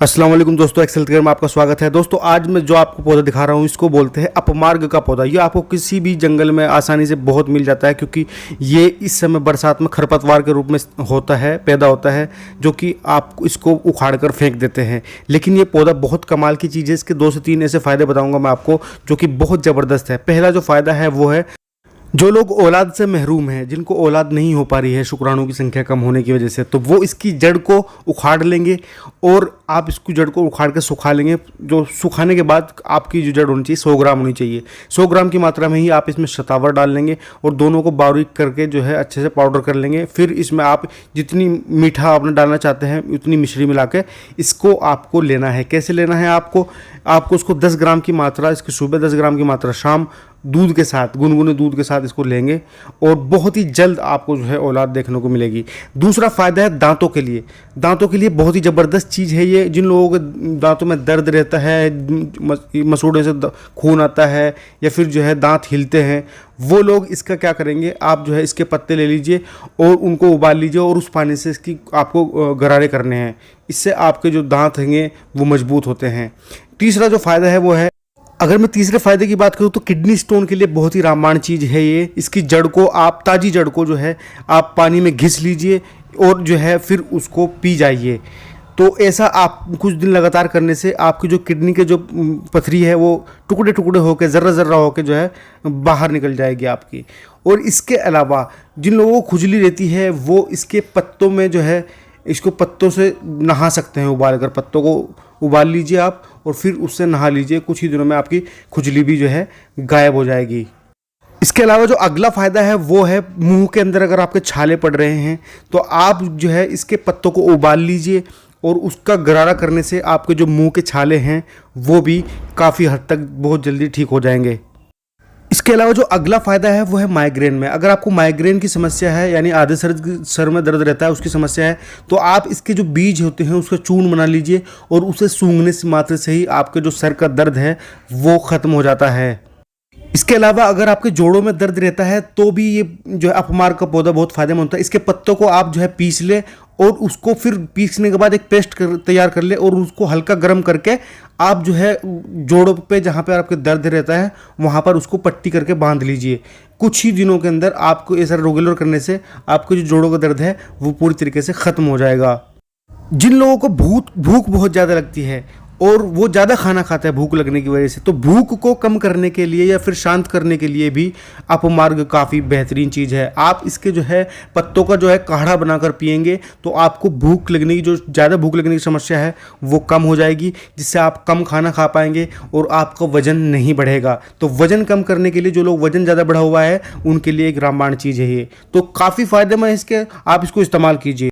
अस्सलाम वालेकुम दोस्तों, एक्सेल केयर में आपका स्वागत है। दोस्तों आज मैं जो आपको पौधा दिखा रहा हूँ इसको बोलते हैं अपमार्ग का पौधा। ये आपको किसी भी जंगल में आसानी से बहुत मिल जाता है, क्योंकि ये इस समय बरसात में खरपतवार के रूप में होता है, पैदा होता है, जो कि आप इसको उखाड़ कर फेंक देते हैं। लेकिन ये पौधा बहुत कमाल की चीज़ है। इसके 2 से 3 ऐसे फ़ायदे बताऊँगा मैं आपको जो कि बहुत ज़बरदस्त है। पहला जो फ़ायदा है वो है, जो लोग औलाद से महरूम हैं, जिनको औलाद नहीं हो पा रही है शुक्राणु की संख्या कम होने की वजह से, तो वो इसकी जड़ को उखाड़ लेंगे और आप इसकी जड़ को उखाड़ के सुखा लेंगे। जो सुखाने के बाद आपकी जो जड़ होनी चाहिए 100 ग्राम होनी चाहिए। 100 ग्राम की मात्रा में ही आप इसमें शतावर डाल लेंगे और दोनों को बारीक करके जो है अच्छे से पाउडर कर लेंगे। फिर इसमें आप जितनी मीठा आपने डालना चाहते हैं उतनी मिश्री मिला के इसको आपको लेना है। कैसे लेना है आपको उसको 10 ग्राम की मात्रा इसकी सुबह, 10 ग्राम की मात्रा शाम, दूध के साथ, गुनगुने दूध के साथ इसको लेंगे और बहुत ही जल्द आपको जो है औलाद देखने को मिलेगी। दूसरा फ़ायदा है दांतों के लिए। दांतों के लिए बहुत ही ज़बरदस्त चीज़ है ये। जिन लोगों के दांतों में दर्द रहता है, मसूड़े से खून आता है या फिर जो है दांत हिलते हैं, वो लोग इसका क्या करेंगे, आप जो है इसके पत्ते ले लीजिए और उनको उबाल लीजिए और उस पानी से इसकी आपको गरारे करने हैं। इससे आपके जो दांत हैं वो मजबूत होते हैं। तीसरा जो फ़ायदा है वो है, अगर मैं तीसरे फायदे की बात करूँ तो किडनी स्टोन के लिए बहुत ही रामबाण चीज़ है ये। इसकी जड़ को आप, ताज़ी जड़ को जो है आप पानी में घिस लीजिए और जो है फिर उसको पी जाइए। तो ऐसा आप कुछ दिन लगातार करने से आपकी जो किडनी के जो पथरी है वो टुकड़े टुकड़े होकर, ज़र्रा ज़र्रा होकर जो है बाहर निकल जाएगी आपकी। और इसके अलावा जिन लोगों को खुजली रहती है वो इसके पत्तों में जो है, इसको पत्तों से नहा सकते हैं। उबाल कर पत्तों को उबाल लीजिए आप और फिर उससे नहा लीजिए। कुछ ही दिनों में आपकी खुजली भी जो है गायब हो जाएगी। इसके अलावा जो अगला फ़ायदा है वो है, मुंह के अंदर अगर आपके छाले पड़ रहे हैं तो आप जो है इसके पत्तों को उबाल लीजिए और उसका गरारा करने से आपके जो मुंह के छाले हैं वो भी काफ़ी हद तक बहुत जल्दी ठीक हो जाएंगे। इसके अलावा जो अगला फ़ायदा है वो है माइग्रेन में। अगर आपको माइग्रेन की समस्या है, यानी आधे सर में दर्द रहता है, उसकी समस्या है, तो आप इसके जो बीज होते हैं उसका चूर्ण बना लीजिए और उसे सूंघने से मात्र से ही आपके जो सर का दर्द है वो ख़त्म हो जाता है। इसके अलावा अगर आपके जोड़ों में दर्द रहता है तो भी ये जो है अपमार्ग का पौधा बहुत फ़ायदेमंद होता है। इसके पत्तों को आप जो है पीस ले और उसको फिर पीसने के बाद एक पेस्ट तैयार कर ले और उसको हल्का गर्म करके आप जो है जोड़ों पे, जहाँ पे आपके दर्द रहता है वहाँ पर उसको पट्टी करके बांध लीजिए। कुछ ही दिनों के अंदर आपको ऐसा रेगुलर करने से आपके जो जोड़ों का दर्द है वो पूरी तरीके से ख़त्म हो जाएगा। जिन लोगों को भूख बहुत ज़्यादा लगती है और वो ज़्यादा खाना खाता है भूख लगने की वजह से, तो भूख को कम करने के लिए या फिर शांत करने के लिए भी अपमार्ग काफ़ी बेहतरीन चीज़ है। आप इसके जो है पत्तों का जो है काढ़ा बनाकर पिएंगे तो आपको भूख लगने की, जो ज़्यादा भूख लगने की समस्या है वो कम हो जाएगी, जिससे आप कम खाना खा पाएंगे और आपका वज़न नहीं बढ़ेगा। तो वज़न कम करने के लिए, जो लोग वज़न ज़्यादा बढ़ा हुआ है उनके लिए एक रामबाण चीज़ है ये। तो काफ़ी फ़ायदेमंद है इसके, आप इसको इस्तेमाल कीजिए।